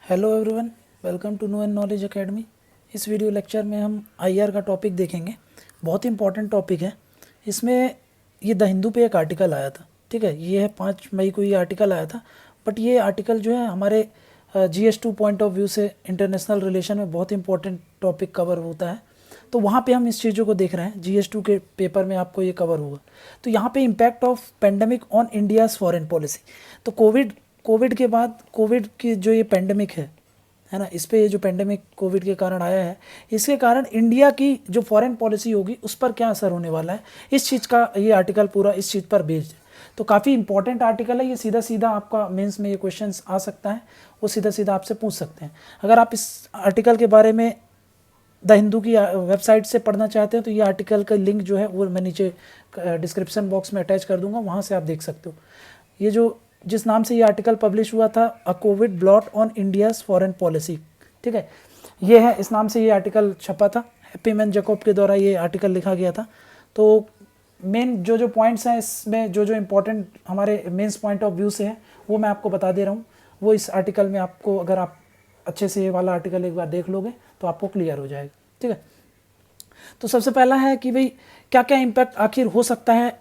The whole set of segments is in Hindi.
Hello everyone, welcome to know and knowledge academy. इस वीडियो लेक्चर में हम आईआर का टॉपिक देखेंगे। बहुत ही इंपॉर्टेंट टॉपिक है। इसमें ये द हिंदू पे एक आर्टिकल आया था, ठीक है। ये है 5 मई को ये आर्टिकल आया था। बट ये आर्टिकल जो है हमारे GS2 पॉइंट ऑफ व्यू से इंटरनेशनल रिलेशन में बहुत इंपॉर्टेंट टॉपिक कवर होता है। तो वहाँ पे हम इस चीज़ों को देख रहे हैं। GS2 के पेपर में आपको ये कवर होगा। तो यहाँ पे impact of pandemic on India's foreign policy. तो कोविड के बाद, कोविड की जो ये पेंडेमिक है ना, इस पे ये जो पेंडेमिक कोविड के कारण आया है, इसके कारण इंडिया की जो फॉरेन पॉलिसी होगी उस पर क्या असर होने वाला है, इस चीज़ का ये आर्टिकल पूरा इस चीज़ पर बेस्ड है। तो काफ़ी इंपॉर्टेंट आर्टिकल है ये। सीधा सीधा आपका मेंस में ये क्वेश्चंस आ सकता है, वो सीधा सीधा आपसे पूछ सकते हैं। अगर आप इस आर्टिकल के बारे में द हिंदू की वेबसाइट से पढ़ना चाहते हैं तो ये आर्टिकल का लिंक जो है वो मैं नीचे डिस्क्रिप्शन बॉक्स में अटैच कर दूंगा, वहाँ से आप देख सकते हो। ये जो जिस नाम से ये आर्टिकल पब्लिश हुआ था, a covid blot on India's foreign policy, ठीक है, ये है, इस नाम से ये आर्टिकल छपा था। हैप्पी मैन जैकब के द्वारा ये आर्टिकल लिखा गया था। तो मेन जो पॉइंट्स हैं इसमें, जो इंपॉर्टेंट हमारे मेंस पॉइंट ऑफ व्यू से है, वो मैं आपको बता दे रहा हूँ। वो इस आर्टिकल में आपको, अगर आप अच्छे से ये वाला आर्टिकल एक बार देख लोगे तो आपको क्लियर हो जाएगा, ठीक है। तो सबसे पहला है कि भाई क्या क्या इम्पैक्ट आखिर हो सकता है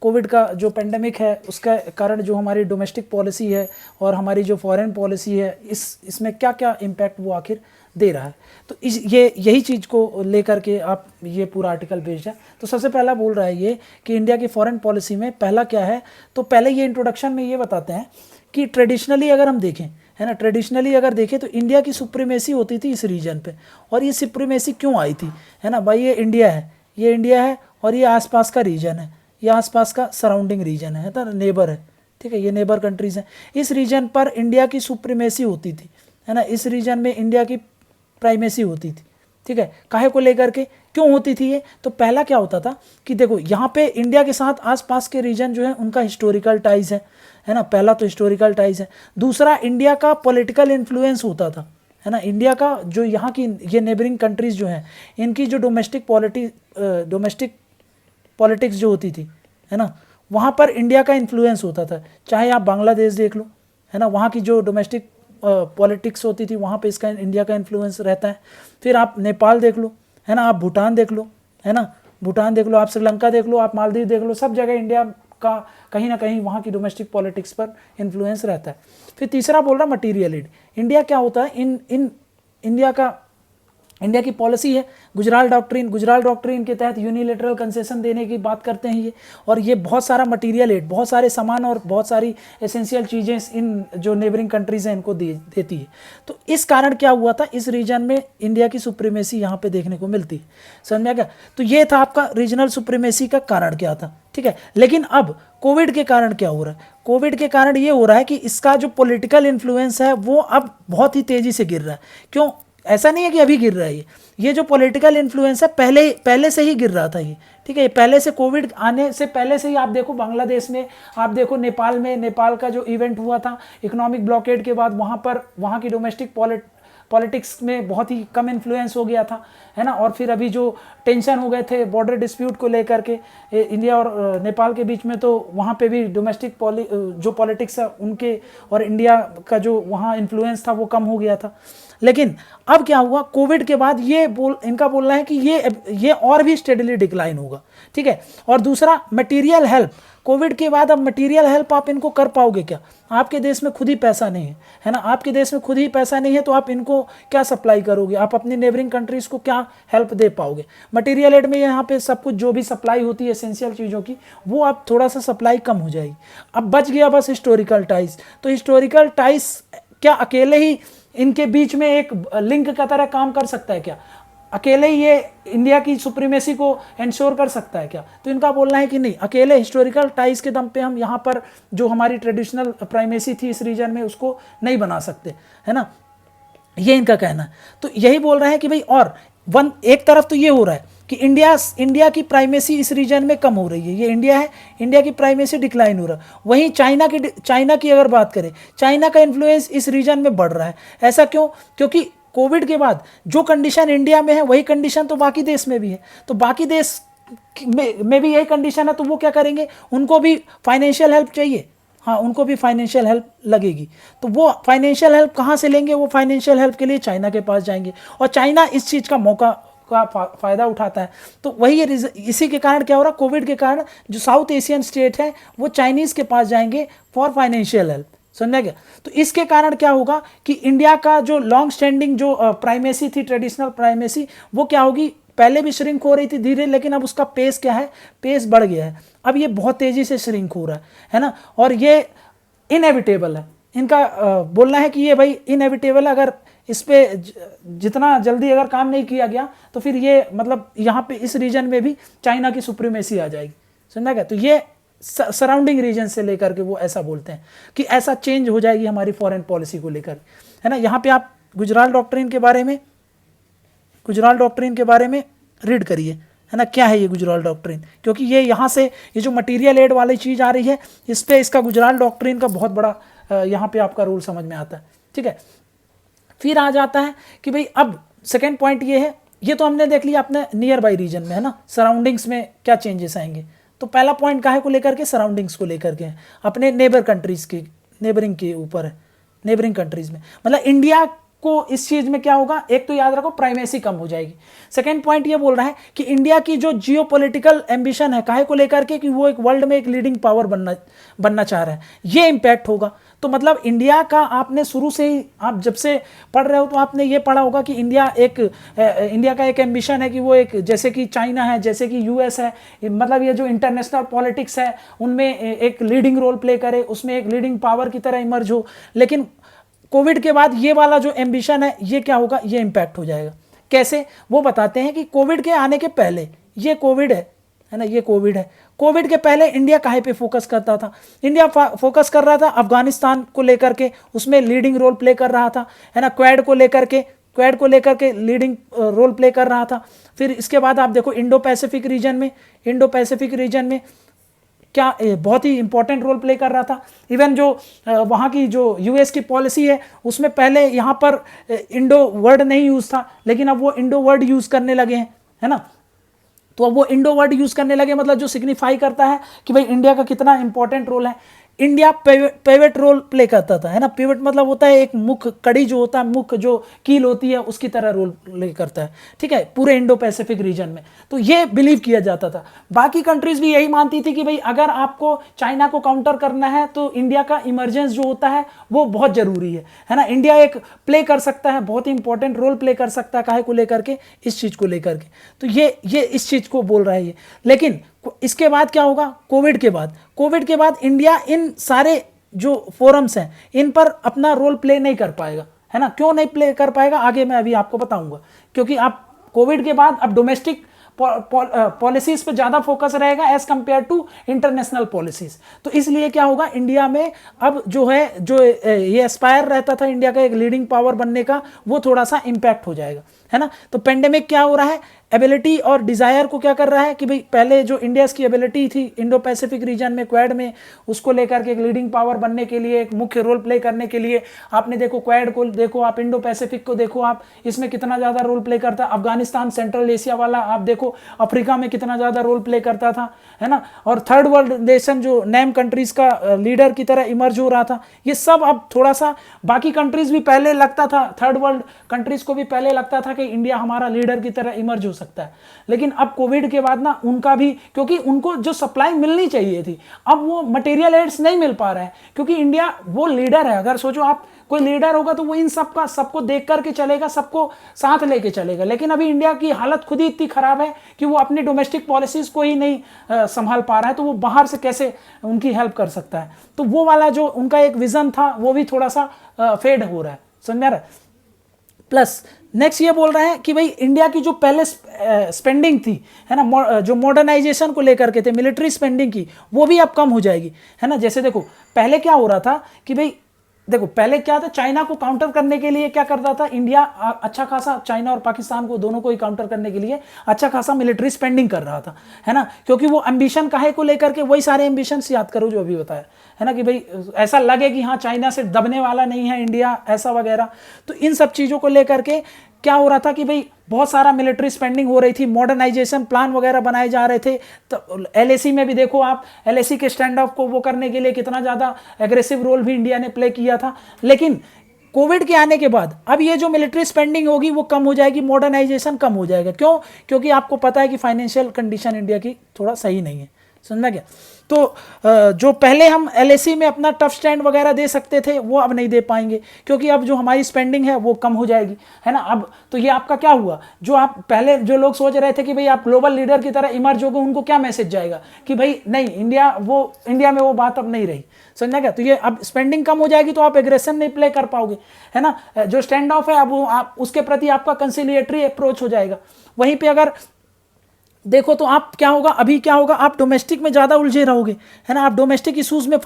कोविड का जो पेंडेमिक है उसका कारण जो हमारी डोमेस्टिक पॉलिसी है और हमारी जो फॉरेन पॉलिसी है, इसमें क्या क्या इम्पैक्ट वो आखिर दे रहा है। तो यही चीज़ को लेकर के आप ये पूरा आर्टिकल भेज है। तो सबसे पहला बोल रहा है ये कि इंडिया की फॉरेन पॉलिसी में पहला क्या है। तो पहले ये इंट्रोडक्शन में ये बताते हैं कि ट्रेडिशनली अगर हम देखें, है ना, ट्रेडिशनली अगर देखें तो इंडिया की सुप्रीमेसी होती थी इस रीजन पे। और ये सुप्रीमेसी क्यों आई थी, है ना भाई, ये इंडिया है और ये आसपास का रीजन है, ये आसपास का सराउंडिंग रीजन है ना, नेबर है, ठीक है, ये नेबर कंट्रीज़ हैं। इस रीजन पर इंडिया की सुप्रीमेसी होती थी, है ना, इस रीजन में इंडिया की प्राइमेसी होती थी, ठीक है। काहे को लेकर के क्यों होती थी ये। तो पहला क्या होता था कि देखो यहाँ पे इंडिया के साथ आसपास के रीजन जो है उनका हिस्टोरिकल टाइज है ना, पहला तो हिस्टोरिकल टाइज है। दूसरा, इंडिया का पॉलिटिकल इन्फ्लुएंस होता था, है ना, इंडिया का जो यहाँ की ये नेबरिंग कंट्रीज़ जो हैं इनकी जो डोमेस्टिक पॉलिटिक्स जो होती थी, है ना, वहाँ पर इंडिया का इन्फ्लुएंस होता था। चाहे आप बांग्लादेश देख लो, है ना, वहाँ की जो डोमेस्टिक पॉलिटिक्स होती थी वहाँ पे इसका इंडिया का इन्फ्लुएंस रहता है। फिर आप नेपाल देख लो, है ना, आप भूटान देख लो, है ना, भूटान देख लो, आप श्रीलंका देख लो, आप मालदीव देख लो, सब जगह इंडिया का कहीं ना कहीं वहाँ की डोमेस्टिक पॉलिटिक्स पर इन्फ्लुएंस रहता है। फिर तीसरा बोल रहा मटीरियल एड। इंडिया क्या होता है, इन इंडिया की पॉलिसी है गुजराल डॉक्ट्रिन के तहत यूनिलेटरल कंसेशन देने की बात करते हैं ये। और ये बहुत सारा मटेरियल एड, बहुत सारे सामान और बहुत सारी एसेंशियल चीज़ें इन जो नेबरिंग कंट्रीज़ हैं इनको देती है। तो इस कारण क्या हुआ था, इस रीजन में इंडिया की सुप्रीमेसी यहाँ पे देखने को मिलती है। समझ में क्या। तो ये था आपका रीजनल सुप्रीमेसी का कारण क्या था, ठीक है। लेकिन अब कोविड के कारण क्या हो रहा है, कोविड के कारण ये हो रहा है कि इसका जो पॉलिटिकल इन्फ्लुएंस है वो अब बहुत ही तेज़ी से गिर रहा है। क्यों, ऐसा नहीं है कि अभी गिर रहा है, ये जो पॉलिटिकल इन्फ्लुएंस है पहले से ही गिर रहा था ये, ठीक है। पहले से, कोविड आने से पहले से ही आप देखो बांग्लादेश में, आप देखो नेपाल में, नेपाल का जो इवेंट हुआ था इकोनॉमिक ब्लॉकेड के बाद, वहाँ पर वहाँ की डोमेस्टिक पॉलिटिक्स में बहुत ही कम इन्फ्लुएंस हो गया था, है ना। और फिर अभी जो टेंशन हो गए थे बॉर्डर डिस्प्यूट को लेकर के इंडिया और नेपाल के बीच में, तो वहाँ पे भी डोमेस्टिक जो पॉलिटिक्स है उनके और इंडिया का जो वहाँ इन्फ्लुएंस था वो कम हो गया था। लेकिन अब क्या हुआ, कोविड के बाद इनका बोलना है कि ये और भी स्टेडली डिक्लाइन होगा, ठीक है। और दूसरा, मटेरियल हेल्प। कोविड के बाद अब मटेरियल हेल्प आप इनको कर पाओगे क्या, आपके देश में खुद ही पैसा नहीं है ना, आपके देश में खुद ही पैसा नहीं है तो आप इनको क्या सप्लाई करोगे, आप अपनी नेबरिंग कंट्रीज़ को क्या हेल्प दे पाओगे। मटेरियल एड में यहाँ पे सब कुछ जो भी सप्लाई होती है एसेंशियल चीज़ों की, वो अब थोड़ा सा सप्लाई कम हो जाएगी। अब बच गया बस हिस्टोरिकल टाइज। तो हिस्टोरिकल टाइज क्या अकेले ही इनके बीच में एक लिंक का तरह काम कर सकता है क्या, अकेले ही ये इंडिया की सुप्रीमेसी को इंश्योर कर सकता है क्या। तो इनका बोलना है कि नहीं, अकेले हिस्टोरिकल टाइज के दम पे हम यहाँ पर जो हमारी ट्रेडिशनल प्राइमेसी थी इस रीजन में उसको नहीं बना सकते, है ना, ये इनका कहना है। तो यही बोल रहे हैं कि भाई, और एक तरफ तो ये हो रहा है कि इंडिया की प्राइमेसी इस रीजन में कम हो रही है, ये इंडिया की प्राइमेसी डिक्लाइन हो रहा है। वहीं चाइना की अगर बात करें, चाइना का इन्फ्लुएंस इस रीजन में बढ़ रहा है। ऐसा क्यों, क्योंकि कोविड के बाद जो कंडीशन इंडिया में है वही कंडीशन तो बाकी देश में भी है। तो बाकी देश में भी यही कंडीशन है, तो वो क्या करेंगे, उनको भी फाइनेंशियल हेल्प चाहिए, हाँ उनको भी फाइनेंशियल हेल्प लगेगी। तो वो फाइनेंशियल हेल्प कहाँ से लेंगे? वो फाइनेंशियल हेल्प के लिए चाइना के पास जाएंगे, और चाइना इस चीज़ का मौका का फ़ायदा उठाता है। तो वही इसी के कारण क्या हो रहा है, कोविड के कारण जो साउथ एशियन स्टेट है वो चाइनीज़ के पास जाएंगे फॉर फाइनेंशियल हेल्प। समझा गया? तो इसके कारण क्या होगा कि इंडिया का जो लॉन्ग स्टैंडिंग जो प्राइमेसी थी, ट्रेडिशनल प्राइमेसी, वो क्या होगी, पहले भी श्रिंक हो रही थी धीरे, लेकिन अब उसका पेस क्या है, पेस बढ़ गया है। अब ये बहुत तेज़ी से श्रिंक हो रहा है ना, और ये इनएविटेबल है। इनका बोलना है कि ये भाई इनएविटेबल, अगर इस पे जितना जल्दी अगर काम नहीं किया गया तो फिर ये मतलब यहाँ पे इस रीजन में भी चाइना की सुप्रीमेसी आ जाएगी। समझा गया? तो ये सराउंडिंग रीजन से लेकर के वो ऐसा बोलते हैं कि ऐसा चेंज हो जाएगी हमारी फॉरेन पॉलिसी को लेकर, है ना। यहाँ पे आप गुजराल डॉक्ट्रिन के बारे में रीड करिए, है ना, क्या है ये गुजराल डॉक्ट्रिन, क्योंकि ये यहाँ से ये जो मटीरियल एड वाली चीज़ आ रही है, इस पे इसका गुजराल डॉक्ट्रिन का बहुत बड़ा यहाँ पे आपका रूल समझ में आता है। ठीक है, फिर आ जाता है कि भाई अब सेकेंड पॉइंट ये है, ये तो हमने देख लिया अपने नियर बाई रीजन में, है ना, सराउंडिंग्स में क्या चेंजेस आएंगे। तो पहला पॉइंट काहे को लेकर के, सराउंडिंग्स को लेकर के, अपने नेबर कंट्रीज़ के, नेबरिंग के ऊपर है, नेबरिंग कंट्रीज़ में। मतलब इंडिया को इस चीज़ में क्या होगा, एक तो याद रखो प्राइमेसी कम हो जाएगी। सेकेंड पॉइंट ये बोल रहा है कि इंडिया की जो जियोपॉलिटिकल एम्बिशन है, काहे को लेकर के, कि वो एक वर्ल्ड में एक लीडिंग पावर बनना चाह रहा है, ये इम्पैक्ट होगा। तो मतलब इंडिया का आपने शुरू से ही, आप जब से पढ़ रहे हो तो आपने ये पढ़ा होगा कि इंडिया का एक एम्बिशन है कि वो एक, जैसे कि चाइना है, जैसे कि यूएस है, मतलब ये जो इंटरनेशनल पॉलिटिक्स है उनमें एक लीडिंग रोल प्ले करे, उसमें एक लीडिंग पावर की तरह इमर्ज हो। लेकिन कोविड के बाद ये वाला जो एम्बिशन है ये क्या होगा, ये इम्पैक्ट हो जाएगा। कैसे, वो बताते हैं कि कोविड के आने के पहले, ये कोविड है ना, ये कोविड है, कोविड के पहले इंडिया काहे पे फोकस करता था, इंडिया फोकस कर रहा था अफगानिस्तान को लेकर के, उसमें लीडिंग रोल प्ले कर रहा था, है ना, क्वाड को लेकर के लीडिंग रोल प्ले कर रहा था। फिर इसके बाद आप देखो इंडो पैसिफिक रीजन में क्या बहुत ही इंपॉर्टेंट रोल प्ले कर रहा था। इवन जो वहाँ की जो यूएस की पॉलिसी है, उसमें पहले यहाँ पर इंडो वर्ड नहीं यूज़ था, लेकिन अब वो इंडो वर्ड यूज़ करने लगे हैं, है ना। तो अब वो इंडो वर्ड यूज़ करने लगे, मतलब जो सिग्निफाई करता है कि भाई इंडिया का कितना इंपॉर्टेंट रोल है। इंडिया पेवेट रोल प्ले करता था, है ना, पेवेट मतलब होता है एक मुख्य कड़ी जो होता है, मुख्य जो कील होती है, उसकी तरह रोल प्ले करता है, ठीक है, पूरे इंडो पैसिफिक रीजन में। तो ये बिलीव किया जाता था। बाकी कंट्रीज भी यही मानती थी कि भाई अगर आपको चाइना को काउंटर करना है तो इंडिया का इमरजेंस जो होता है वो बहुत जरूरी है ना। इंडिया एक प्ले कर सकता है, बहुत ही इंपॉर्टेंट रोल प्ले कर सकता है, काहे को लेकर के, इस चीज को लेकर के। तो ये इस चीज को बोल रहा है ये। लेकिन इसके बाद क्या होगा, कोविड के बाद इंडिया इन सारे जो फोरम्स हैं इन पर अपना रोल प्ले नहीं कर पाएगा, है ना। क्यों नहीं प्ले कर पाएगा, आगे मैं अभी आपको बताऊंगा। क्योंकि आप कोविड के बाद अब डोमेस्टिक पॉलिसीज पे ज़्यादा फोकस रहेगा as compare to international policies. तो इसलिए क्या होगा, इंडिया में अब जो ये एस्पायर रहता था इंडिया का एक लीडिंग पावर बनने का, वो थोड़ा सा इम्पैक्ट हो जाएगा, है ना। तो पेंडेमिक क्या हो रहा है, एबिलिटी और डिज़ायर को क्या कर रहा है कि भाई पहले जो इंडिया की एबिलिटी थी इंडो पैसिफिक रीजन में, क्वाड में, उसको लेकर के एक लीडिंग पावर बनने के लिए, एक मुख्य रोल प्ले करने के लिए, आपने देखो क्वाड को देखो, आप इंडो पैसिफिक को देखो, आप इसमें कितना ज़्यादा रोल प्ले करता है। अफगानिस्तान सेंट्रल एशिया वाला आप देखो, अफ्रीका में कितना ज़्यादा रोल प्ले करता था, है ना। और थर्ड वर्ल्ड नेशन जो नेम कंट्रीज़ का लीडर की तरह इमर्ज हो रहा था। ये सब अब थोड़ा सा, बाकी कंट्रीज़ भी पहले लगता था, थर्ड वर्ल्ड कंट्रीज़ को भी पहले लगता था कि इंडिया हमारा लीडर की तरह इमर्ज हो सकता है। लेकिन अब कोविड के बाद ना उनका भी, क्योंकि उनको जो सप्लाई मिलनी चाहिए थी, अब वो मटेरियल एड्स नहीं मिल पा रहे हैं, क्योंकि इंडिया वो लीडर है। अगर सोचो आप, कोई लीडर होगा तो वो इन सबको देख करके चलेगा, सबको साथ लेके चलेगा। लेकिन अभी इंडिया की हालत खुद ही इतनी खराब है कि वो अपनी डोमेस्टिक पॉलिसीज को ही नहीं संभाल पा रहा है, तो वो बाहर से कैसे उनकी हेल्प कर सकता है। तो वो वाला जो उनका एक विजन था वो भी थोड़ा सा फेड हो रहा है, समझ रहा है। प्लस नेक्स्ट ये बोल रहे हैं कि भाई इंडिया की जो पहले स्पेंडिंग थी, है ना, जो मॉडर्नाइजेशन को लेकर के थे, मिलिट्री स्पेंडिंग की, वो भी अब कम हो जाएगी, है ना। जैसे देखो पहले क्या हो रहा था कि भाई देखो पहले क्या था, चाइना को काउंटर करने के लिए क्या करता था इंडिया, अच्छा खासा चाइना और पाकिस्तान को दोनों को ही काउंटर करने के लिए अच्छा खासा मिलिट्री स्पेंडिंग कर रहा था, है ना। क्योंकि वो एम्बिशन काहे को लेकर के, वही सारे एम्बिशंस याद करो जो अभी बताया, है ना, कि भाई ऐसा लगे कि हाँ चाइना से दबने वाला नहीं है इंडिया, ऐसा वगैरह। तो इन सब चीज़ों को लेकर के क्या हो रहा था कि भाई बहुत सारा मिलिट्री स्पेंडिंग हो रही थी, मॉडर्नाइजेशन प्लान वगैरह बनाए जा रहे थे। तो एलएसी में भी देखो आप, एलएसी के स्टैंड ऑफ को वो करने के लिए कितना ज़्यादा एग्रेसिव रोल भी इंडिया ने प्ले किया था। लेकिन कोविड के आने के बाद अब ये जो मिलिट्री स्पेंडिंग होगी वो कम हो जाएगी, मॉडर्नाइजेशन कम हो जाएगा। क्यों? क्योंकि आपको पता है कि फाइनेंशियल कंडीशन इंडिया की थोड़ा सही नहीं है। समझना क्या? तो जो पहले हम एलएसी में अपना टफ स्टैंड वगैरह दे सकते थे वो अब नहीं दे पाएंगे, क्योंकि अब जो हमारी स्पेंडिंग है वो कम हो जाएगी, है ना। अब तो ये आपका क्या हुआ, जो आप पहले जो लोग सोच रहे थे कि भाई आप ग्लोबल लीडर की तरह इमर्ज होगे, उनको क्या मैसेज जाएगा कि भाई नहीं, इंडिया में वो बात अब नहीं रही। समझना क्या? तो ये अब स्पेंडिंग कम हो जाएगी तो आप एग्रेशन नहीं प्ले कर पाओगे, है ना। जो स्टैंड ऑफ है अब वो आप उसके प्रति आपका कंसिलिएटरी अप्रोच हो जाएगा। वहीं पे अगर देखो तो आप क्या होगा, अभी क्या होगा, आप डोमेस्टिक में ज़्यादा उलझे रहोगे, है ना। आप डोमेस्टिक इशूज़ में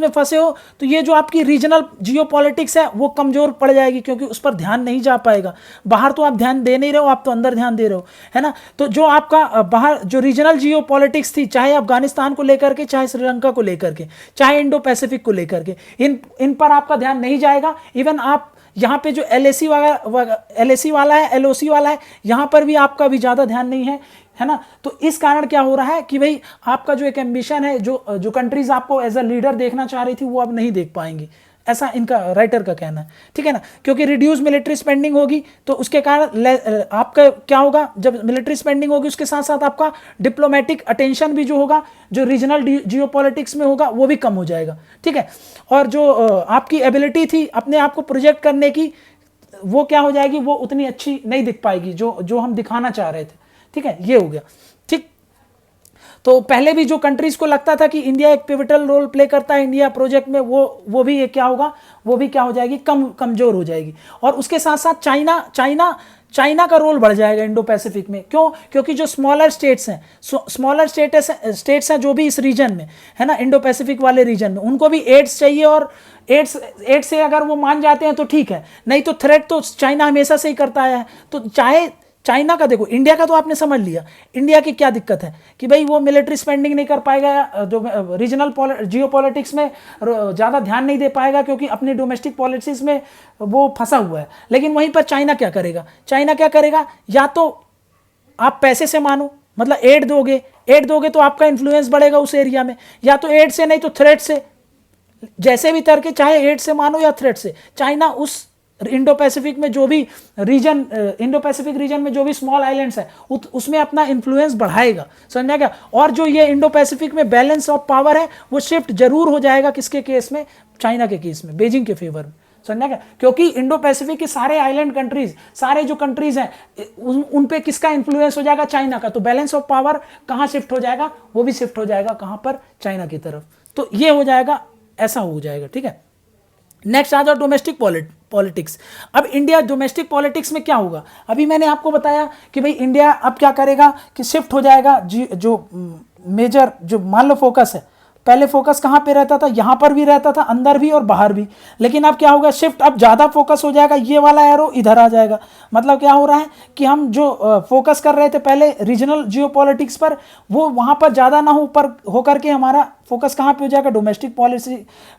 फंसे हो, तो ये जो आपकी रीजनल जियो पॉलिटिक्स है वो कमज़ोर पड़ जाएगी, क्योंकि उस पर ध्यान नहीं जा पाएगा। बाहर तो आप ध्यान दे नहीं रहे हो, आप तो अंदर ध्यान दे रहे हो, है ना। तो जो आपका बाहर जो रीजनल जियो पॉलिटिक्स थी, चाहे अफगानिस्तान को लेकर के, चाहे श्रीलंका को लेकर के, चाहे इंडो पैसिफिक को लेकर के, इन पर आपका ध्यान नहीं जाएगा। इवन आप यहाँ पे जो एलएसी वाला है, एलओसी वाला है, यहाँ पर भी आपका भी ज़्यादा ध्यान नहीं है ना। तो इस कारण क्या हो रहा है कि भाई आपका जो एक एम्बिशन है, जो कंट्रीज आपको एज अ लीडर देखना चाह रही थी वो अब नहीं देख पाएंगी, ऐसा इनका राइटर का कहना है, ठीक है ना। क्योंकि रिड्यूस मिलिट्री स्पेंडिंग होगी तो उसके कारण आपका क्या होगा, जब मिलिट्री स्पेंडिंग होगी उसके साथ साथ आपका डिप्लोमेटिक अटेंशन भी जो होगा, जो रीजनल जियो पॉलिटिक्स में होगा वो भी कम हो जाएगा, ठीक है। और जो आपकी एबिलिटी थी अपने आप को प्रोजेक्ट करने की, वो क्या हो जाएगी, वो उतनी अच्छी नहीं दिख पाएगी जो हम दिखाना चाह रहे थे, ठीक है। ये हो गया, ठीक। तो पहले भी जो कंट्रीज को लगता था कि इंडिया एक पिवटल रोल प्ले करता है इंडिया प्रोजेक्ट में, वो भी क्या होगा, वो भी क्या हो जाएगी, कमजोर हो जाएगी। और उसके साथ साथ चाइना का रोल बढ़ जाएगा इंडो पैसिफिक में। क्यों? क्योंकि जो स्मॉलर स्टेट्स हैं जो भी इस रीजन में, है ना, इंडो पैसिफिक वाले रीजन में, उनको भी एड्स चाहिए। और एड्स से अगर वो मान जाते हैं तो ठीक है, नहीं तो थ्रेट तो चाइना हमेशा से ही करता आया है। तो चाहे चाइना का देखो, इंडिया का तो आपने समझ लिया, इंडिया की क्या दिक्कत है कि भाई वो मिलिट्री स्पेंडिंग नहीं कर पाएगा, जो रीजनल जियो पॉलिटिक्स में ज़्यादा ध्यान नहीं दे पाएगा, क्योंकि अपनी डोमेस्टिक पॉलिटिक्स में वो फंसा हुआ है। लेकिन वहीं पर चाइना क्या करेगा, या तो आप पैसे से मानो, मतलब एड दोगे तो आपका इन्फ्लुएंस बढ़ेगा उस एरिया में, या तो एड से नहीं तो थ्रेट से, जैसे भी करके, चाहे एड से मानो या थ्रेट से, चाइना उस इंडो पैसिफिक में जो भी इंडो पैसिफिक रीजन में जो भी स्मॉल आइलैंड्स है उसमें अपना इन्फ्लुएंस बढ़ाएगा। समझा क्या? और जो ये इंडो पैसिफिक में बैलेंस ऑफ पावर है वो शिफ्ट जरूर हो जाएगा, किसके केस में, चाइना के केस में, बीजिंग के फेवर में। समझा क्या? क्योंकि इंडो पैसिफिक के सारे आइलैंड कंट्रीज, सारे जो कंट्रीज हैं उन पे किसका इन्फ्लुएंस हो जाएगा, चाइना का। तो बैलेंस ऑफ पावर कहाँ शिफ्ट हो जाएगा, वो भी शिफ्ट हो जाएगा कहाँ पर, चाइना की तरफ। तो ये हो जाएगा, ऐसा हो जाएगा, ठीक है। नेक्स्ट आ जाओ डोमेस्टिक पॉलिटिक्स। अब इंडिया डोमेस्टिक पॉलिटिक्स में क्या होगा, अभी मैंने आपको बताया कि भाई इंडिया अब क्या करेगा कि शिफ्ट हो जाएगा, जो मेजर जो मान लो फोकस है, पहले फोकस कहाँ पे रहता था, यहाँ पर भी रहता था, अंदर भी और बाहर भी। लेकिन अब क्या होगा, शिफ्ट अब ज़्यादा फोकस हो जाएगा, ये वाला एरो इधर आ जाएगा। मतलब क्या हो रहा है कि हम जो फोकस कर रहे थे पहले रीजनल जियो पॉलिटिक्स पर, वो वहाँ पर ज़्यादा ना होकर के हमारा फोकस कहाँ पे हो जाएगा, डोमेस्टिक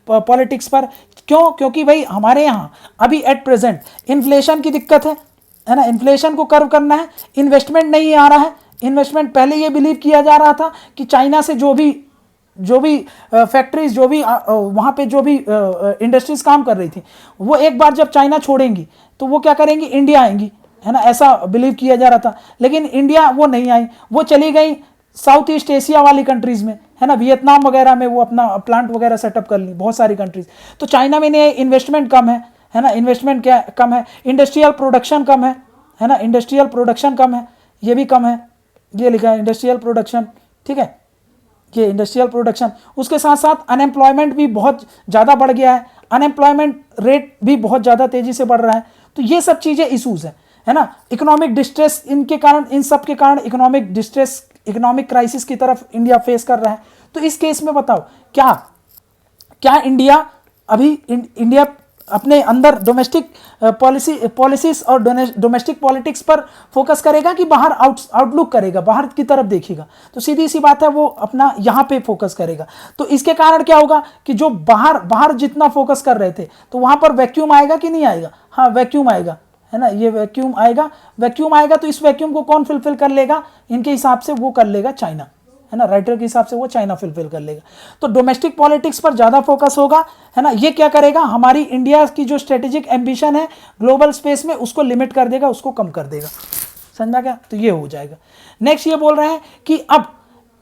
पॉलिटिक्स पर। क्यों? क्योंकि भाई हमारे यहाँ अभी एट प्रेजेंट इन्फ्लेशन की दिक्कत है ना, इन्फ्लेशन को कर्व करना है, इन्वेस्टमेंट नहीं आ रहा है। इन्वेस्टमेंट पहले ये बिलीव किया जा रहा था कि चाइना से जो भी फैक्ट्रीज, जो भी वहाँ पे जो भी इंडस्ट्रीज काम कर रही थी, वो एक बार जब चाइना छोड़ेंगी तो वो क्या करेंगी, इंडिया आएंगी, है ना, ऐसा बिलीव किया जा रहा था। लेकिन इंडिया वो नहीं आई, वो चली गई साउथ ईस्ट एशिया वाली कंट्रीज में, है ना, वियतनाम वगैरह में वो अपना प्लांट वगैरह सेटअप कर ली, बहुत सारी कंट्रीज। तो चाइना में नहीं, इन्वेस्टमेंट कम है ना, इन्वेस्टमेंट क्या कम है, इंडस्ट्रियल प्रोडक्शन कम है ना, इंडस्ट्रियल प्रोडक्शन कम है, ये भी कम है, ये लिखा है इंडस्ट्रियल प्रोडक्शन, ठीक है, ये इंडस्ट्रियल प्रोडक्शन। उसके साथ साथ अनएम्प्लॉयमेंट भी बहुत ज़्यादा बढ़ गया है, अनएम्प्लॉयमेंट रेट भी बहुत ज़्यादा तेज़ी से बढ़ रहा है। तो ये सब चीज़ें इशूज़ है ना। इकोनॉमिक डिस्ट्रेस, इनके कारण, इन सब के कारण इकोनॉमिक डिस्ट्रेस, इकोनॉमिक क्राइसिस की तरफ इंडिया फेस कर रहा है। तो इस केस में बताओ क्या इंडिया इंडिया अपने अंदर डोमेस्टिक पॉलिसीज और डोमेस्टिक पॉलिटिक्स पर फोकस करेगा कि बाहर आउटलुक करेगा, बाहर की तरफ देखेगा? तो सीधी सी बात है, वो अपना यहाँ पे फोकस करेगा। तो इसके कारण क्या होगा कि जो बाहर जितना फोकस कर रहे थे, तो वहाँ पर वैक्यूम आएगा कि नहीं आएगा? हाँ, वैक्यूम आएगा, है ना, ये वैक्यूम आएगा तो इस वैक्यूम को कौन फिलफिल कर लेगा, इनके हिसाब से वो कर लेगा चाइना, है ना, राइटर के हिसाब से वो चाइना फिलफिल कर लेगा। तो डोमेस्टिक पॉलिटिक्स पर ज़्यादा फोकस होगा, है ना। ये क्या करेगा, हमारी इंडिया की जो स्ट्रेटेजिक एम्बिशन है ग्लोबल स्पेस में उसको लिमिट कर देगा, उसको कम कर देगा, समझा क्या। तो ये हो जाएगा। नेक्स्ट ये बोल रहे हैं कि अब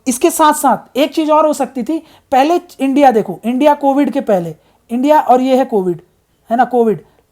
इसके साथ साथ एक चीज़ और हो सकती थी। पहले इंडिया देखो, इंडिया कोविड के पहले, इंडिया और ये है कोविड, है ना,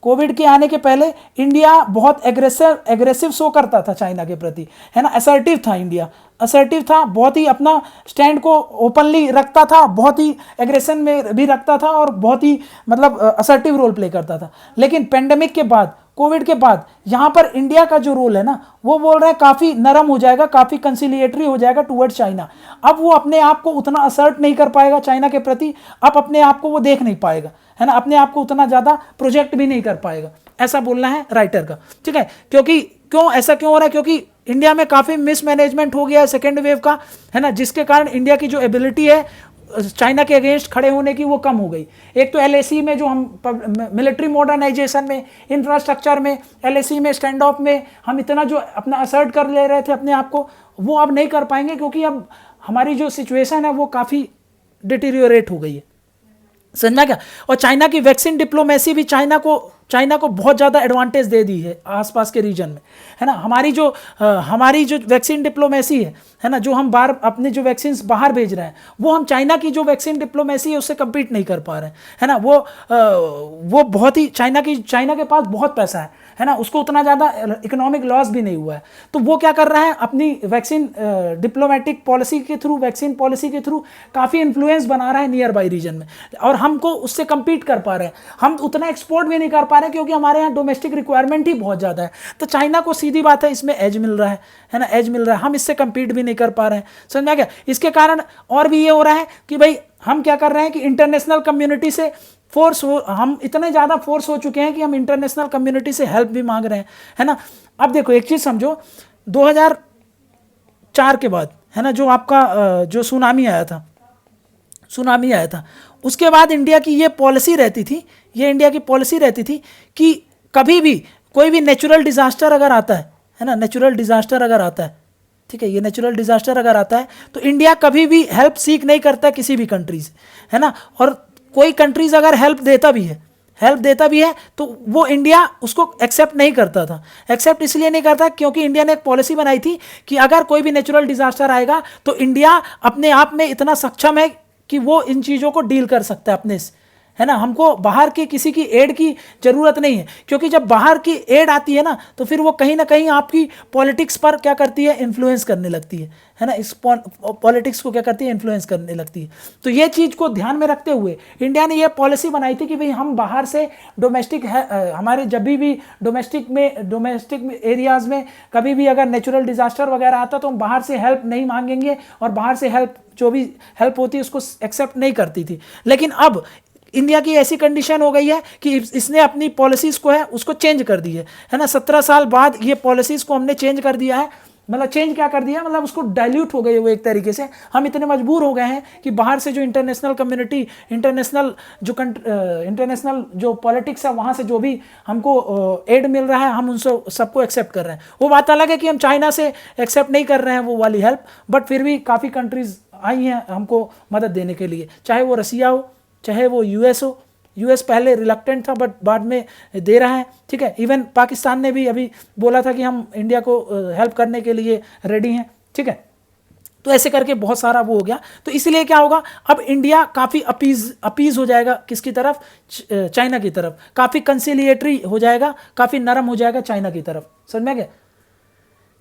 कोविड के आने के पहले इंडिया बहुत एग्रेसिव शो करता था चाइना के प्रति, है ना, असर्टिव था इंडिया, असर्टिव था, बहुत ही अपना स्टैंड को ओपनली रखता था, बहुत ही एग्रेशन में भी रखता था और बहुत ही मतलब असर्टिव रोल प्ले करता था। लेकिन पेंडेमिक के बाद, कोविड के बाद यहाँ पर इंडिया का जो रोल है ना, वो बोल रहे हैं काफ़ी नरम हो जाएगा, काफ़ी कंसिलिएटरी हो जाएगा टुवर्ड्स चाइना। अब वो अपने आप को उतना असर्ट नहीं कर पाएगा चाइना के प्रति, अब अपने आप को वो देख नहीं पाएगा, है ना, अपने आप को उतना ज़्यादा प्रोजेक्ट भी नहीं कर पाएगा, ऐसा बोलना है राइटर का, ठीक है। क्योंकि क्यों ऐसा क्यों हो रहा है, क्योंकि इंडिया में काफ़ी मिसमैनेजमेंट हो गया है सेकेंड वेव का, है ना, जिसके कारण इंडिया की जो एबिलिटी है चाइना के अगेंस्ट खड़े होने की वो कम हो गई। एक तो एलएसी में जो हम मिलिट्री मॉडर्नाइजेशन में, इंफ्रास्ट्रक्चर में, एलएसी में, स्टैंड ऑफ में हम इतना जो अपना असर्ट कर ले रहे थे अपने आप को, वो अब नहीं कर पाएंगे, क्योंकि अब हमारी जो सिचुएशन है वो काफ़ी डिटीरियोरेट हो गई है, समझना क्या। और चाइना की वैक्सीन डिप्लोमेसी भी चाइना को बहुत ज़्यादा एडवांटेज दे दी है आसपास के रीजन में, है ना। हमारी जो वैक्सीन डिप्लोमेसी है ना, जो हम बाहर अपने जो वैक्सीन बाहर भेज रहे हैं, वो हम चाइना की जो वैक्सीन डिप्लोमेसी है उससे कम्पीट नहीं कर पा रहे हैं, है ना। वो बहुत ही चाइना के पास बहुत पैसा है ना, उसको उतना ज़्यादा इकोनॉमिक लॉस भी नहीं हुआ है। तो वो क्या कर रहा है, अपनी वैक्सीन डिप्लोमेटिक पॉलिसी के थ्रू, वैक्सीन पॉलिसी के थ्रू काफ़ी इन्फ्लुएंस बना रहा है नियर बाई रीजन में, और हमको उससे कम्पीट कर पा रहे हैं। हम उतना एक्सपोर्ट भी नहीं कर पा रहे हैं, क्योंकि हमारे यहाँ डोमेस्टिक रिक्वायरमेंट ही बहुत ज़्यादा है। तो चाइना को सीधी बात है इसमें एज मिल रहा है ना, एज मिल रहा है, हम इससे कम्पीट भी नहीं कर पा रहे हैं, समझा क्या। इसके कारण और भी ये हो रहा है कि भाई हम क्या कर रहे हैं कि इंटरनेशनल कम्युनिटी से हम इतने ज़्यादा फोर्स हो चुके हैं कि हम इंटरनेशनल कम्युनिटी से हेल्प भी मांग रहे हैं, है ना। अब देखो एक चीज़ समझो, 2004 के बाद, है ना, जो आपका जो सुनामी आया था, उसके बाद इंडिया की ये पॉलिसी रहती थी, कि कभी भी कोई भी नेचुरल डिज़ास्टर अगर आता है ना, नेचुरल डिज़ास्टर अगर आता है, ठीक है, ये नेचुरल डिज़ास्टर अगर आता है तो इंडिया कभी भी हेल्प सीक नहीं करता किसी भी कंट्री से, है ना। और कोई कंट्रीज अगर हेल्प देता भी है तो वो इंडिया उसको एक्सेप्ट नहीं करता था। एक्सेप्ट इसलिए नहीं करता क्योंकि इंडिया ने एक पॉलिसी बनाई थी कि अगर कोई भी नेचुरल डिज़ास्टर आएगा तो इंडिया अपने आप में इतना सक्षम है कि वो इन चीज़ों को डील कर सकता है अपने से, है ना। हमको बाहर की किसी की एड की ज़रूरत नहीं है, क्योंकि जब बाहर की एड आती है ना तो फिर वो कहीं ना कहीं आपकी पॉलिटिक्स पर क्या करती है, इन्फ्लुएंस करने लगती है ना। इस पॉलिटिक्स को क्या करती है, इन्फ्लुएंस करने लगती है। तो ये चीज़ को ध्यान में रखते हुए इंडिया ने ये पॉलिसी बनाई थी कि भाई हम बाहर से डोमेस्टिक हमारे जब भी डोमेस्टिक एरियाज़ में कभी भी अगर नेचुरल डिज़ास्टर वगैरह आता तो हम बाहर से हेल्प नहीं मांगेंगे, और बाहर से हेल्प जो भी हेल्प होती है उसको एक्सेप्ट नहीं करती थी। लेकिन अब इंडिया की ऐसी कंडीशन हो गई है कि इसने अपनी पॉलिसीज़ को है उसको चेंज कर दी है ना। 17 साल बाद ये पॉलिसीज़ को हमने चेंज कर दिया है, मतलब चेंज क्या कर दिया, मतलब उसको डाइल्यूट हो गई वो एक तरीके से। हम इतने मजबूर हो गए हैं कि बाहर से जो इंटरनेशनल कम्युनिटी, इंटरनेशनल जो पॉलिटिक्स है, वहाँ से जो भी हमको एड मिल रहा है हम उनसे सबको एक्सेप्ट कर रहे हैं। वो बात अलग है कि हम चाइना से एक्सेप्ट नहीं कर रहे हैं वो वाली हेल्प, बट फिर भी काफ़ी कंट्रीज़ आई हैं हमको मदद देने के लिए, चाहे वो रसिया हो, चाहे वो यूएस हो। यूएस पहले रिलक्टेंट था बट बाद में दे रहा है, ठीक है। इवन पाकिस्तान ने भी अभी बोला था कि हम इंडिया को हेल्प करने के लिए रेडी हैं, ठीक है। तो ऐसे करके बहुत सारा वो हो गया। तो इसलिए क्या होगा, अब इंडिया काफ़ी अपीज़ हो जाएगा किसकी तरफ, चाइना की तरफ, काफ़ी कंसिलिएटरी हो जाएगा, काफ़ी नरम हो जाएगा चाइना की तरफ, समझ में गया।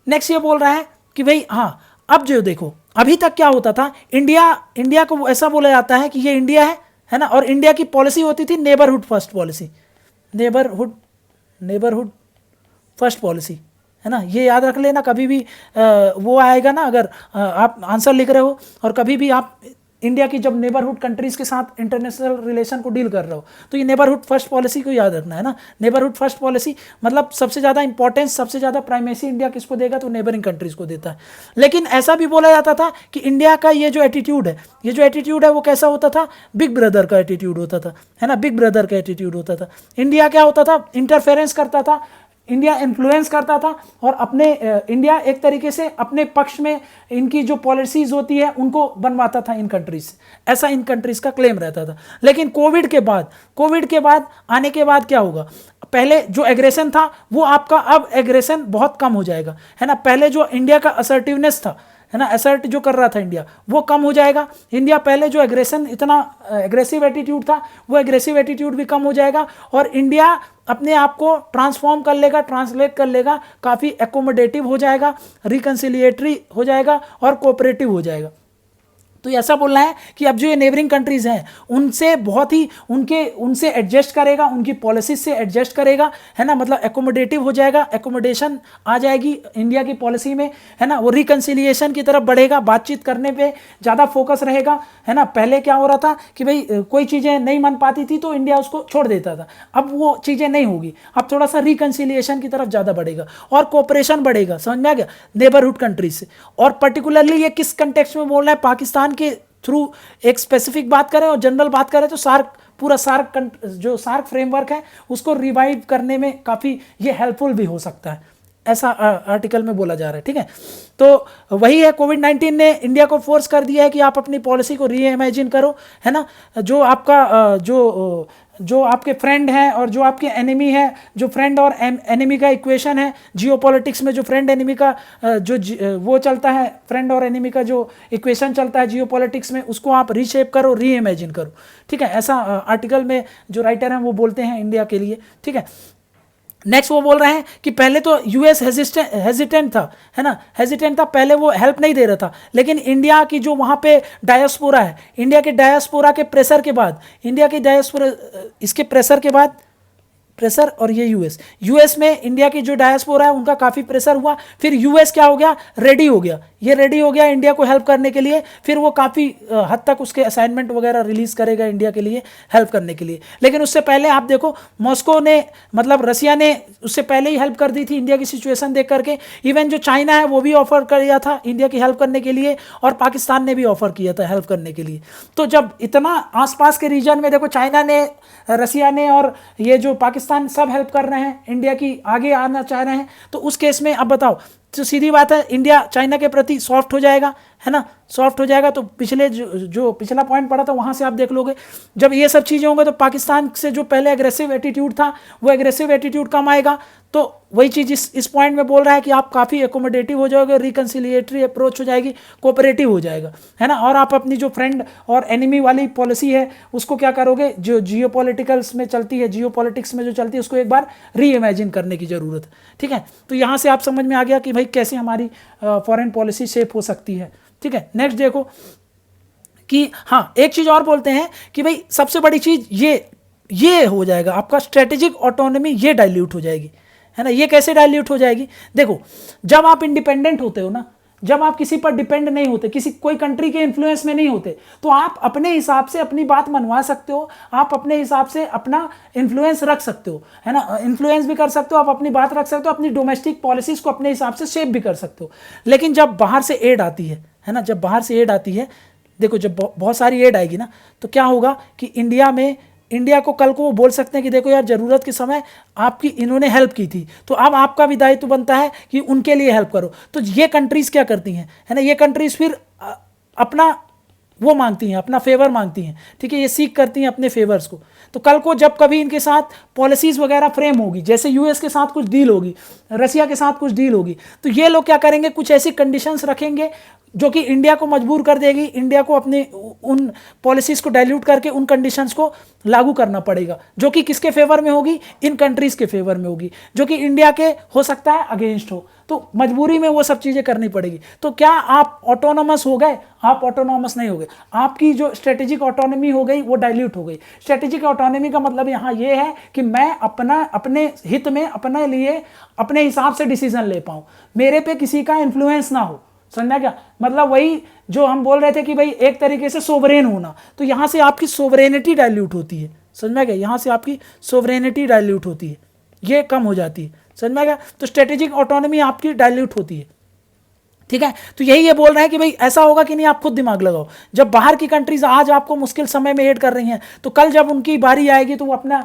नेक्स्ट ये बोल रहा है कि भाई हाँ, अब जो देखो अभी तक क्या होता था, इंडिया को ऐसा बोला जाता है कि ये इंडिया है ना, और इंडिया की पॉलिसी होती थी neighbourhood first policy, neighbourhood first policy, है ना। ये याद रख लेना, कभी भी वो आएगा ना, अगर आप आंसर लिख रहे हो और कभी भी आप इंडिया की जब नेबरहुड कंट्रीज़ के साथ इंटरनेशनल रिलेशन को डील कर रहे हो तो ये नेबरहुड फर्स्ट पॉलिसी को याद रखना है ना। नेबरहुड फर्स्ट पॉलिसी मतलब सबसे ज़्यादा इंपॉर्टेंस, सबसे ज़्यादा प्राइमेसी इंडिया किसको देगा, तो नेबरिंग कंट्रीज़ को देता है। लेकिन ऐसा भी बोला जाता था कि इंडिया का ये जो एटीट्यूड है वो कैसा होता था, बिग ब्रदर का एटीट्यूड होता था, है ना, बिग ब्रदर का एटीट्यूड होता था। इंडिया क्या होता था, इंटरफेरेंस करता था इंडिया इन्फ्लुएंस करता था और इंडिया एक तरीके से अपने पक्ष में इनकी जो पॉलिसीज होती है उनको बनवाता था इन कंट्रीज से, ऐसा इन कंट्रीज का क्लेम रहता था। लेकिन कोविड के बाद आने के बाद क्या होगा, पहले जो एग्रेशन था वो आपका अब एग्रेशन बहुत कम हो जाएगा, है ना। पहले जो इंडिया का असर्टिवनेस था, है ना, असर्ट जो कर रहा था इंडिया, वो कम हो जाएगा। इंडिया पहले जो एग्रेशन, इतना एग्रेसिव एटीट्यूड था, वो एग्रेसिव एटीट्यूड भी कम हो जाएगा और इंडिया अपने आप को ट्रांसफॉर्म कर लेगा, ट्रांसलेट कर लेगा, काफ़ी एकोमोडेटिव हो जाएगा, रिकन्सिलिएटरी हो जाएगा और कोऑपरेटिव हो जाएगा। तो ऐसा बोलना है कि अब जो ये नेबरिंग कंट्रीज हैं उनसे बहुत ही उनसे एडजस्ट करेगा, उनकी पॉलिसीज से एडजस्ट करेगा, है ना, मतलब एकोमोडेटिव हो जाएगा, एकोमोडेशन आ जाएगी इंडिया की पॉलिसी में, है ना। वो रिकन्सिलिएशन की तरफ बढ़ेगा, बातचीत करने पे ज़्यादा फोकस रहेगा, है ना। पहले क्या हो रहा था कि भाई कोई चीज़ें नहीं मन पाती थी तो इंडिया उसको छोड़ देता था, अब वो चीज़ें नहीं होगी, अब थोड़ा सा रिकन्सिलिएशन की तरफ ज़्यादा बढ़ेगा और कोऑपरेशन बढ़ेगा, समझ में आ गया, नेबरहुड कंट्रीज से। और पर्टिकुलरली ये किस कंटेक्स्ट में बोल रहा है, पाकिस्तान के थ्रू एक स्पेसिफिक बात करें और जनरल बात करें तो पूरा सार्क फ्रेमवर्क है उसको रिवाइव करने में काफ़ी ये हेल्पफुल भी हो सकता है, ऐसा आर्टिकल में बोला जा रहा है, ठीक है। तो वही है, कोविड-19 ने इंडिया को फोर्स कर दिया है कि आप अपनी पॉलिसी को री इमेजिन करो, है ना। जो आपके फ्रेंड हैं और जो आपके एनिमी है, जो फ्रेंड और एनिमी का इक्वेशन है जियोपॉलिटिक्स में, जो फ्रेंड एनिमी का वो चलता है, फ्रेंड और एनिमी का जो इक्वेशन चलता है जियोपॉलिटिक्स में, उसको आप रीशेप करो, री इमेजिन करो, ठीक है। ऐसा आर्टिकल में जो राइटर हैं वो बोलते हैं इंडिया के लिए, ठीक है। नेक्स्ट वो बोल रहे हैं कि पहले तो यूएस हेजिटेंट था, है ना, हेजिटेंट था, पहले वो हेल्प नहीं दे रहा था, लेकिन इंडिया की जो वहाँ पे डायस्पोरा है, इंडिया के डायस्पोरा के प्रेशर के बाद, इंडिया के डायस्पोरा इसके प्रेशर के बाद, प्रेशर और ये यूएस में इंडिया की जो डायस्पोरा है उनका काफ़ी प्रेशर हुआ, फिर यूएस क्या हो गया, रेडी हो गया, ये रेडी हो गया इंडिया को हेल्प करने के लिए, फिर वो काफ़ी हद तक उसके असाइनमेंट वगैरह रिलीज़ करेगा इंडिया के लिए हेल्प करने के लिए। लेकिन उससे पहले आप देखो, मॉस्को ने, मतलब रसिया ने उससे पहले ही हेल्प कर दी थी इंडिया की सिचुएशन देख करके। इवन जो चाइना है वो भी ऑफर किया था इंडिया की हेल्प करने के लिए और पाकिस्तान ने भी ऑफर किया था हेल्प करने के लिए। तो जब इतना आसपास के रीजन में देखो, चाइना ने, रसिया ने और ये जो पाकिस्तान सब हेल्प कर रहे हैं, इंडिया की आगे आना चाह रहे हैं, तो उस केस में अब बताओ, तो सीधी बात है इंडिया चाइना के प्रति सॉफ्ट हो जाएगा, है ना, सॉफ्ट हो जाएगा। तो पिछले जो पिछला पॉइंट पड़ा था वहाँ से आप देख लोगे, जब ये सब चीज़ें होंगे तो पाकिस्तान से जो पहले एग्रेसिव एटीट्यूड था वो एग्रेसिव एटीट्यूड कम आएगा। तो वही चीज़ इस पॉइंट में बोल रहा है कि आप काफ़ी एकोमोडेटिव हो जाओगे, रिकन्सिलिएटरी अप्रोच हो जाएगी, कोऑपरेटिव हो जाएगा, है ना। और आप अपनी जो फ्रेंड और एनिमी वाली पॉलिसी है उसको क्या करोगे, जो जियोपॉलिटिकल्स में चलती है, जियोपॉलिटिक्स में जो चलती है, उसको एक बार री इमेजिन करने की ज़रूरत है, ठीक है। तो यहाँ से आप समझ में आ गया कि भाई कैसे हमारी फॉरेन पॉलिसी शेप हो सकती है, ठीक है। नेक्स्ट देखो कि हाँ, एक चीज़ और बोलते हैं कि भाई सबसे बड़ी चीज़ ये हो जाएगा आपका स्ट्रेटेजिक ऑटोनॉमी, ये डाइल्यूट हो जाएगी, है ना। ये कैसे डाइल्यूट हो जाएगी, देखो, जब आप इंडिपेंडेंट होते हो ना, जब आप किसी पर डिपेंड नहीं होते, कोई कंट्री के इन्फ्लुएंस में नहीं होते, तो आप अपने हिसाब से अपनी बात मनवा सकते हो, आप अपने हिसाब से अपना इन्फ्लुएंस रख सकते हो, है ना, इन्फ्लुएंस भी कर सकते हो, आप अपनी बात रख सकते हो, अपनी डोमेस्टिक पॉलिसीज को अपने हिसाब से शेप भी कर सकते हो। लेकिन जब बाहर से एड आती है ना, जब बाहर से एड आती है, देखो जब बहुत सारी एड आएगी ना, तो क्या होगा कि इंडिया को कल को वो बोल सकते हैं कि देखो यार, ज़रूरत के समय आपकी इन्होंने हेल्प की थी, तो अब आपका भी दायित्व बनता है कि उनके लिए हेल्प करो। तो ये कंट्रीज़ क्या करती हैं, है ना, ये कंट्रीज़ फिर अपना वो मांगती हैं, अपना फेवर मांगती हैं, ठीक है, ये सीख करती हैं अपने फेवर्स को। तो कल को जब कभी इनके साथ पॉलिसीज़ वगैरह फ्रेम होगी, जैसे यूएस के साथ कुछ डील होगी, रसिया के साथ कुछ डील होगी, तो ये लोग क्या करेंगे, कुछ ऐसी कंडीशंस रखेंगे जो कि इंडिया को मजबूर कर देगी, इंडिया को अपनी उन पॉलिसीज़ को डाइल्यूट करके उन कंडीशंस को लागू करना पड़ेगा, जो कि किसके फेवर में होगी, इन कंट्रीज़ के फेवर में होगी, जो कि इंडिया के हो सकता है अगेंस्ट हो। तो मजबूरी में वो सब चीज़ें करनी पड़ेगी। तो क्या आप ऑटोनोमस हो गए? आप ऑटोनोमस नहीं हो गए, आपकी जो स्ट्रेटेजिक ऑटोनॉमी हो गई वो डाइल्यूट हो गई। स्ट्रेटेजिक ऑटोनॉमी का मतलब यहाँ ये है कि मैं अपने हित में, अपने लिए, अपने हिसाब से डिसीजन ले पाऊँ, मेरे पे किसी का इन्फ्लुएंस ना हो। समझना क्या मतलब, वही जो हम बोल रहे थे कि भाई एक तरीके से सोवरेन होना, तो यहाँ से आपकी सोवरेनिटी डाइल्यूट होती है। समझना क्या, यहाँ से आपकी सोवरेनिटी डाइल्यूट होती है, ये कम हो जाती है। समझ में आ गया। तो स्ट्रेटेजिक ऑटोनॉमी आपकी डाइल्यूट होती है, ठीक है। तो यही ये बोल रहे हैं कि भाई ऐसा होगा कि नहीं, आप खुद दिमाग लगाओ। जब बाहर की कंट्रीज आज आपको मुश्किल समय में एड कर रही हैं, तो कल जब उनकी बारी आएगी तो वो अपना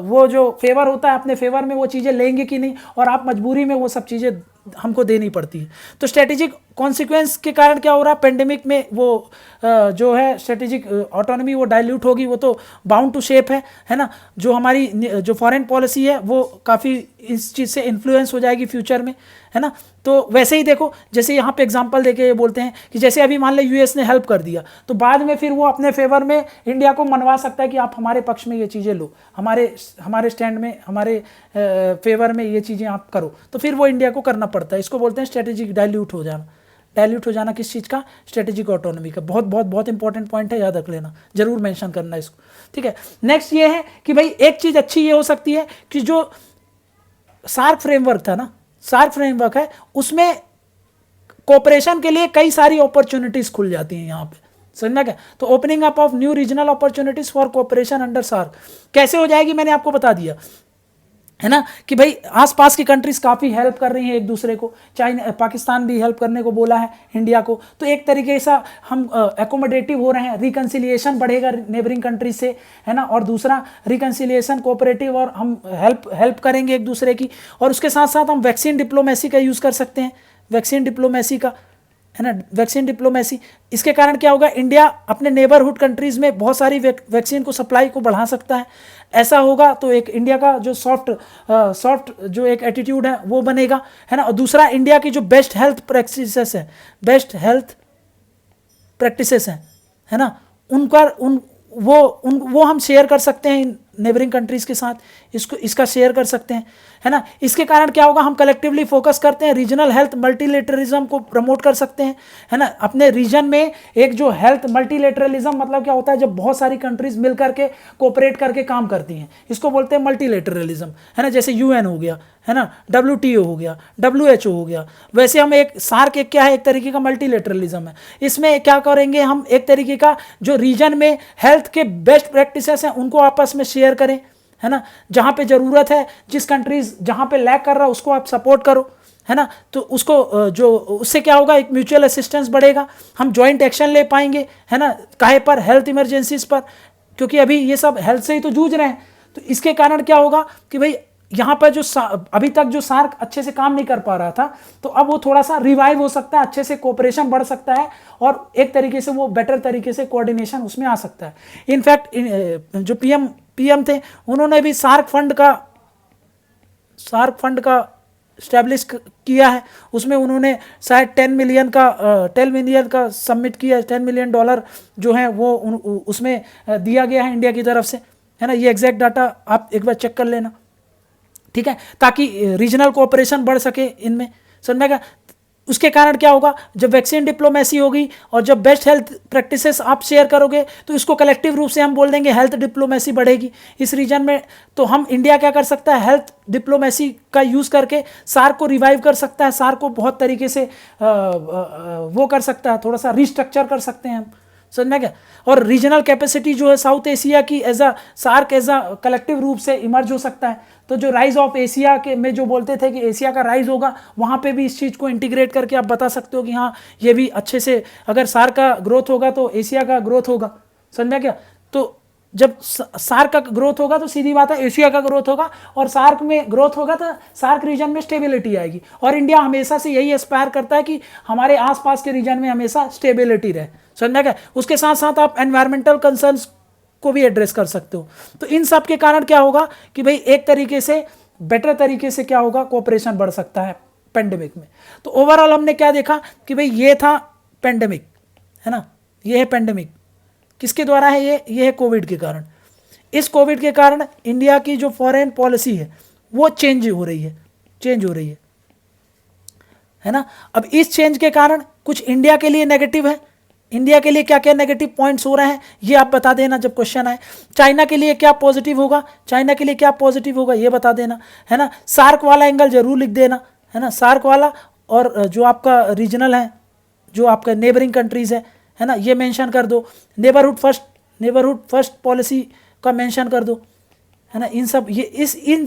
वो जो फेवर होता है अपने फेवर में वो चीज़ें लेंगे कि नहीं, और आप मजबूरी में वो सब चीज़ें हमको देनी पड़ती है। तो स्ट्रेटेजिक कॉन्सिक्वेंस के कारण क्या हो रहा है, पेंडेमिक में वो जो है स्ट्रेटेजिक ऑटोनॉमी वो डाइल्यूट होगी, वो तो बाउंड टू शेप है ना। जो हमारी जो फॉरेन पॉलिसी है वो काफ़ी इस चीज़ से इन्फ्लुएंस हो जाएगी फ्यूचर में, है ना। तो वैसे ही देखो, जैसे यहाँ पे एग्जांपल देके ये बोलते हैं कि जैसे अभी मान ले यूएस ने हेल्प कर दिया, तो बाद में फिर वो अपने फेवर में इंडिया को मनवा सकता है कि आप हमारे पक्ष में ये चीज़ें लो, हमारे स्टैंड में, हमारे फेवर में ये चीज़ें आप करो, तो फिर वो इंडिया को करना पड़ता है। इसको बोलते हैं स्ट्रेटेजिक डाइल्यूट हो जाना। डाइल्यूट हो जाना किस चीज़ का, स्ट्रेटेजिक ऑटोनॉमी का। बहुत बहुत बहुत इंपॉर्टेंट पॉइंट है, याद रख लेना, जरूर मेंशन करना इसको, ठीक है। नेक्स्ट ये है कि भाई एक चीज़ अच्छी ये हो सकती है कि जो सार्क फ्रेमवर्क था ना, सार्क फ्रेमवर्क है, उसमें कोऑपरेशन के लिए कई सारी अपॉर्चुनिटीज खुल जाती हैं यहाँ पे, समझना क्या। तो opening up of new regional opportunities for cooperation under SAARC कैसे हो जाएगी, मैंने आपको बता दिया, है ना, कि भाई आसपास की कंट्रीज काफ़ी हेल्प कर रही हैं एक दूसरे को। चाइना, पाकिस्तान भी हेल्प करने को बोला है इंडिया को, तो एक तरीके से हम एकोमोडेटिव हो रहे हैं, रिकन्सिलिएशन बढ़ेगा नेबरिंग कंट्रीज से, है ना। और दूसरा रिकन्सिलिएशन कोऑपरेटिव, और हम हेल्प करेंगे एक दूसरे की। और उसके साथ साथ हम वैक्सीन डिप्लोमेसी का यूज़ कर सकते हैं, वैक्सीन डिप्लोमेसी का, है ना, वैक्सीन डिप्लोमेसी। इसके कारण क्या होगा, इंडिया अपने नेबरहुड कंट्रीज़ में बहुत सारी वैक्सीन को सप्लाई को बढ़ा सकता है। ऐसा होगा तो एक इंडिया का जो सॉफ्ट जो एक एटीट्यूड है वो बनेगा, है ना। और दूसरा, इंडिया की जो बेस्ट हेल्थ प्रैक्टिसेस है, बेस्ट हेल्थ प्रैक्टिसेस हैं, है ना, वो हम शेयर कर सकते हैं नेबरिंग कंट्रीज़ के साथ, इसका शेयर कर सकते हैं, है ना। इसके कारण क्या होगा, हम कलेक्टिवली फोकस करते हैं, रीजनल हेल्थ मल्टीलेटरलिज्म को प्रमोट कर सकते हैं, है ना। अपने रीजन में एक जो हेल्थ मल्टीलेटरलिज्म मतलब क्या होता है, जब बहुत सारी कंट्रीज मिल करके कोऑपरेट करके काम करती हैं, इसको बोलते हैं मल्टीलेटरलिज्म, है ना। जैसे यूएन हो गया, है ना, WTO हो गया, WHO हो गया। वैसे हम एक सार्क एक क्या है, एक तरीके का मल्टीलेटरलिज्म है। इसमें क्या करेंगे, हम एक तरीके का जो रीजन में हेल्थ के बेस्ट प्रैक्टिसेस हैं उनको आपस में शेयर करें, है ना। जहाँ पे ज़रूरत है, जिस कंट्रीज जहाँ पे लैक कर रहा है उसको आप सपोर्ट करो, है ना। तो उसको जो उससे क्या होगा, एक म्यूचुअल असिस्टेंस बढ़ेगा, हम जॉइंट एक्शन ले पाएंगे, है ना, काहे पर, हेल्थ इमरजेंसीज पर, क्योंकि अभी ये सब हेल्थ से ही तो जूझ रहे हैं। तो इसके कारण क्या होगा कि भाई यहाँ पर जो अभी तक जो सार्क अच्छे से काम नहीं कर पा रहा था, तो अब वो थोड़ा सा रिवाइव हो सकता है, अच्छे से कोऑपरेशन बढ़ सकता है, और एक तरीके से वो बेटर तरीके से कोऑर्डिनेशन उसमें आ सकता है। इनफैक्ट जो पीएम थे, उन्होंने भी सार्क फंड का स्टैब्लिश किया है। उसमें उन्होंने शायद 10 मिलियन का सबमिट किया है, $10 मिलियन जो है वो उसमें दिया गया है इंडिया की तरफ से, है ना। ये एग्जैक्ट डाटा आप एक बार चेक कर लेना, ठीक है, ताकि रीजनल कोऑपरेशन बढ़ सके इनमें, समझ में। उसके कारण क्या होगा, जब वैक्सीन डिप्लोमेसी होगी और जब बेस्ट हेल्थ प्रैक्टिसेस आप शेयर करोगे, तो इसको कलेक्टिव रूप से हम बोल देंगे हेल्थ डिप्लोमेसी बढ़ेगी इस रीजन में। तो हम इंडिया क्या कर सकता है, हेल्थ डिप्लोमेसी का यूज़ करके सार्क को रिवाइव कर सकता है, सार्क को बहुत तरीके से वो कर सकता है, थोड़ा सा रिस्ट्रक्चर कर सकते हैं हम, समझ में क्या। और रीजनल कैपेसिटी जो है साउथ एशिया की सार्क एज अ कलेक्टिव रूप से इमर्ज हो सकता है। तो जो राइज ऑफ एशिया के में जो बोलते थे कि एशिया का राइज होगा, वहाँ पे भी इस चीज़ को इंटीग्रेट करके आप बता सकते हो कि हाँ, ये भी अच्छे से, अगर सार्क का ग्रोथ होगा तो एशिया का ग्रोथ होगा, समझ में क्या। तो जब सार्क का ग्रोथ होगा तो सीधी बात है एशिया का ग्रोथ होगा, और सार्क में ग्रोथ होगा तो सार्क रीजन में स्टेबिलिटी आएगी। और इंडिया हमेशा से यही एस्पायर करता है कि हमारे आसपास के रीजन में हमेशा स्टेबिलिटी रहे, समझना क्या। उसके साथ साथ आप एनवायरमेंटल कंसर्न्स को भी एड्रेस कर सकते हो। तो इन सब के कारण क्या होगा कि भाई एक तरीके से बेटर तरीके से क्या होगा, कोऑपरेशन बढ़ सकता है पेंडेमिक में। तो ओवरऑल हमने क्या देखा कि भाई ये था पेंडेमिक, है ना, ये है पेंडेमिक, किसके द्वारा है ये है कोविड के कारण। इस कोविड के कारण इंडिया की जो फॉरेन पॉलिसी है वो चेंज हो रही है ना। अब इस चेंज के कारण कुछ इंडिया के लिए नेगेटिव है। इंडिया के लिए क्या क्या नेगेटिव पॉइंट्स हो रहे हैं ये आप बता देना जब क्वेश्चन आए। चाइना के लिए क्या पॉजिटिव होगा, ये बता देना, है ना। सार्क वाला एंगल जरूर लिख देना, है ना, सार्क वाला। और जो आपका रीजनल है, जो आपका नेबरिंग कंट्रीज़ है ना, ये मेंशन कर दो। नेबरहुड फर्स्ट पॉलिसी का मेंशन कर दो, है ना। इन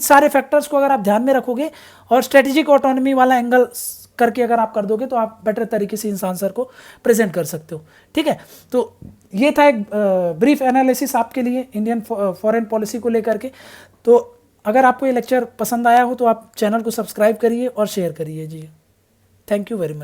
सारे फैक्टर्स को अगर आप ध्यान में रखोगे और स्ट्रेटेजिक ऑटोनॉमी वाला एंगल करके अगर आप कर दोगे तो आप बेटर तरीके से इस आंसर को प्रेजेंट कर सकते हो। ठीक है, तो ये था एक ब्रीफ एनालिसिस आपके लिए इंडियन फॉरेन पॉलिसी को लेकर के। तो अगर आपको ये लेक्चर पसंद आया हो तो आप चैनल को सब्सक्राइब करिए और शेयर करिए जी। Thank you very much.